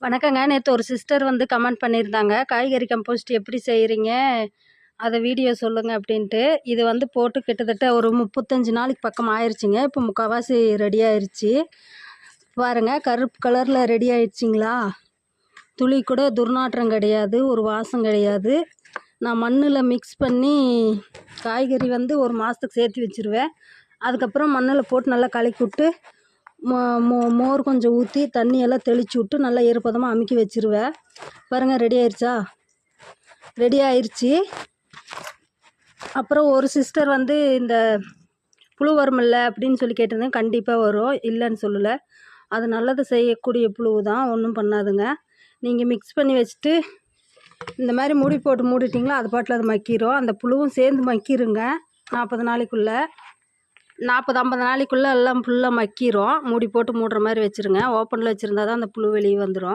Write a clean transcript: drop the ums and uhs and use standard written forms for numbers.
வணக்கங்க. நேற்று ஒரு சிஸ்டர் வந்து கமெண்ட் பண்ணியிருந்தாங்க, காய்கறி கம்போஸ்ட் எப்படி செய்கிறீங்க, அதை வீடியோ சொல்லுங்கள் அப்படின்ட்டு. இது வந்து போட்டு கிட்டத்தட்ட ஒரு 35 நாளைக்கு பக்கம் ஆயிடுச்சுங்க. இப்போ முக்கால்வாசி ரெடி ஆயிடுச்சு. பாருங்கள், கருப்பு கலரில் ரெடி ஆயிடுச்சிங்களா. துளி கூட துர்நாற்றம் கிடையாது, ஒரு வாசம் கிடையாது. நான் மண்ணில் மிக்ஸ் பண்ணி காய்கறி வந்து ஒரு மாதத்துக்கு சேர்த்து வச்சுருவேன். அதுக்கப்புறம் மண்ணில் போட்டு நல்லா கலக்கி விட்டு மோர் கொஞ்சம் ஊற்றி தண்ணியெல்லாம் தெளித்து விட்டு நல்லா ஈரப்பதமாக அமுக்கி வச்சுருவேன். பாருங்கள், ரெடி ஆயிடுச்சா. ரெடி ஆயிடுச்சு. அப்புறம் ஒரு சிஸ்டர் வந்து இந்த புழு வருமில்ல அப்படின்னு சொல்லி கேட்டிருந்தேன். கண்டிப்பாக வரும், இல்லைன்னு சொல்லலை. அது நல்லது செய்யக்கூடிய புழு தான், ஒன்றும் பண்ணாதுங்க. நீங்கள் மிக்ஸ் பண்ணி வச்சுட்டு இந்த மாதிரி மூடி போட்டு மூடிட்டிங்களா, அது பாட்டில் அது மக்கிரும். அந்த புழுவும் சேர்ந்து மக்கிருங்க. 40 நாளைக்குள்ளே 40-50 நாளைக்குள்ளே எல்லாம் ஃபுல்லாக மக்கிரும். மூடி போட்டு மூடுற மாதிரி வச்சுருங்க. ஓப்பனில் வச்சுருந்தா தான் அந்த புழு வெளியே வந்துடும்.